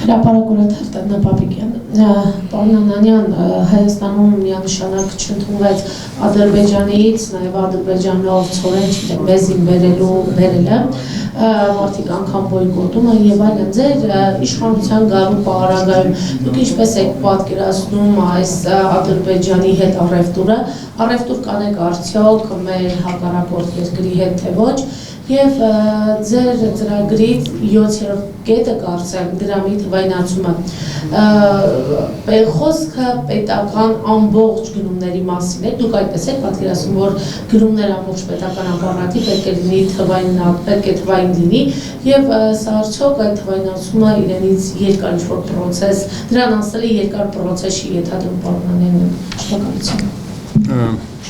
Հրապարակորդ Տետնա Պապիկյան, պարոն Անանյան, Հայաստանում միանշանակ չընդունվեց Ադրբեջանից, նաև Ադրբեջանով ցորեն մեզին բերելը, մարդիկ անգամ բոյկոտում են եւ այլն, ձեր իշխանության գալու պարագայում դուք ինչպես եք պատկերացնում այս Ադրբեջանի հետ առևտուր կանեք արդյոք մեր հակառակորդ երկրի հետ թե ոչ եւ ձեր ծրագրից 7-րդ կետը կարծեմ դրամի թվայնացումը խոսքը պետական ամբողջ գնումների մասին է դուք այդպես եք պատկերացնում որ գնումներ ամբողջ պետական ապարատի պետք է լինի թվային լինի եւ սա արդյոք այդ թվայնացումը իրենից երկար ինչ-որ process դրան անցնելը երկար process չի ենթադրում պարոնանեն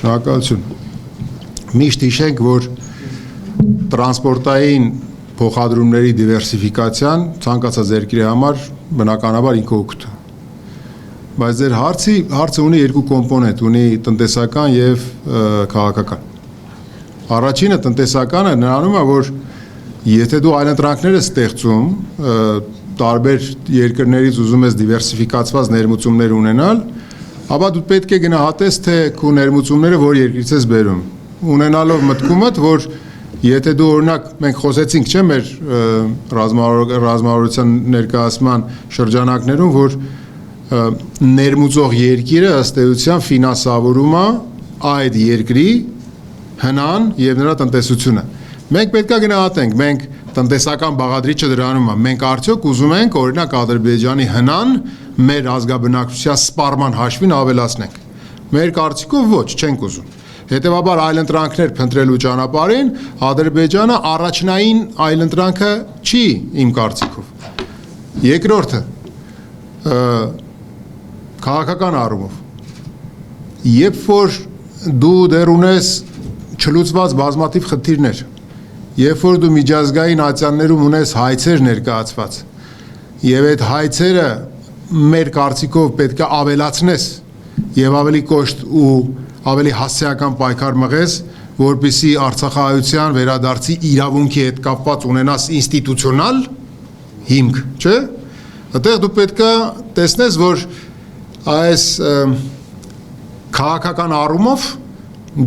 շնորհակալություն միշտ հիշենք որ տրանսպորտային փոխադրումների դիվերսիֆիկացիան ցանկացած երկրի համար բնականաբար ինքը օգուտ է բայց ձեր հարցը ունի երկու կոմպոնենտ ունի տնտեսական եւ քաղաքական առաջինը տնտեսականը նրանում է որ եթե դու այլընտրանքներ ես ստեղծում տարբեր երկրներից ուզում ես դիվերսիֆիկացված ներմուծումներ ունենալ ապա դու պետք է գնահատես թե քո ներմուծումները որ երկրից ես բերում ունենալով մտքումդ որ Եթե դու օրինակ մենք խոսեցինք չէ մեր ռազմավարության ներկայացման շրջանակներում որ ներմուծող երկիրը ըստ էության ֆինանսավորում է այդ երկրի հնան եւ նրա տնտեսությունը մենք պետք է գնահատենք մենք տնտեսական բաղադրիչը դրանում է մենք արդյոք ուզում ենք օրինակ Ադրբեջանի հնան մեր ազգաբնակչության սպառման հաշվին ավելացնենք մեր կարծիքով ոչ չենք ուզում Հետևաբար այլընտրանքներ փնտրելու ճանապարհին Ադրբեջանը առաջնային այլընտրանքը չի իմ կարծիքով երկրորդը քաղաքական առումով երբ որ դու դեռ ունես չլուծված բազմաթիվ խնդիրներ երբ որ դու միջազգային ատյաններում ունես հայցեր ներկայացված եւ այդ հայցերը մեր կարծիքով պետք է ավելացնես եւ ավելի կոշտ ու ավելի հասցեական պայքար մղես, որպեսզի Արցախահայության վերադարձի իրավունքի հետ կապված ունենաս ինստիտուցիոնալ հիմք, չէ՞։ Այդտեղ դու պետք է տեսնես, որ այս քաղաքական առումով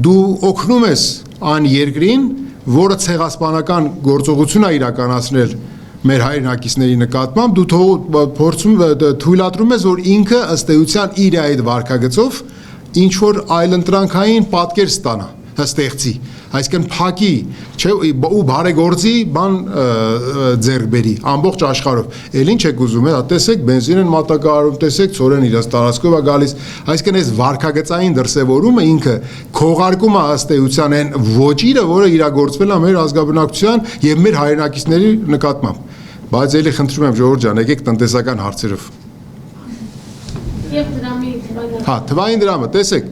դու օգնում ես այն երկրին, որը ցեղասպանական գործողություն է իրականացրել մեր հայրենակիցների նկատմամբ, դու թույլատրում ես, որ ինքը ըստ էության իր այդ վարքագծով ինչ որ այլընտրանքային պատկեր ստանա հստեղծի այսինքն փակի չէ ու բարեգործի բան ձեռք բերի ամբողջ աշխարհով ել ինչ եք ուզում տեսեք բենզին են մատակարարում տեսեք ծորեն իրաց տարածքով է գալիս այսինքն այս վարքագծային դրսևորումը ինքը քողարկում է ըստ էության այն ոճիրը որը իրագործվել է մեր ազգաբնակչության եւ մեր հայրենակիցների նկատմամբ բայց ելի խնդրում եմ ժողովուրդ ջան եկեք տնտեսական հարցերով թվային դրամը, տեսեք,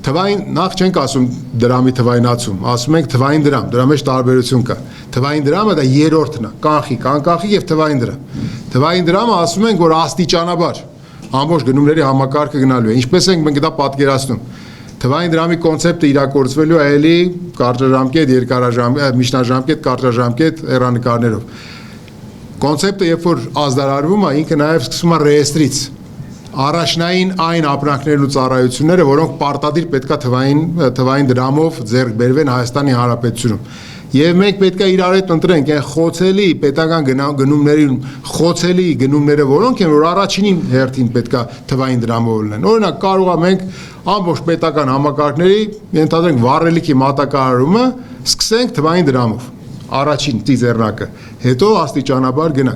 թվային նախ չենք ասում դրամի թվայնացում, ասում ենք թվային դրամ, դրա մեջ տարբերություն կա։ Թվային դրամը դա երրորդն է, կանխիկ, անկախիկ եւ թվային դրամ։ Թվային դրամը ասում ենք, որ աստիճանաբար ամբողջ գնումների համակարգը գնալու է։ Ինչպես ենք մենք դա պատկերացնում։ Թվային դրամի կոնցեպտը իրագործվելու է էլի կարճաժամկետ, երկարաժամկետ, միջնաժամկետ, կարճաժամկետ հեռանկարներով։ Կոնցեպտը երբ որ ազդարարվում է, ինքը նաեւ սկսում է ռեեստրից Առաջնային այն ապրանքներն ու ծառայությունները, որոնք պարտադիր պետքա թվային դրամով ձեռք բերվեն Հայաստանի Հանրապետությունում։ Եվ մենք պետքա իրար հետ ընտրենք այն խոցելի պետական գնումներին, խոցելի գնումները, որոնք են, որ առաջինին հերթին պետքա թվային դրամով լինեն։ Օրինակ, կարող է մենք ամբողջ պետական համակարգների, ենթադրենք վառելիքի մատակարարումը, սկսենք թվային դրամով։ Առաջին ծիզեռնակը, հետո աստիճանաբար գնանք։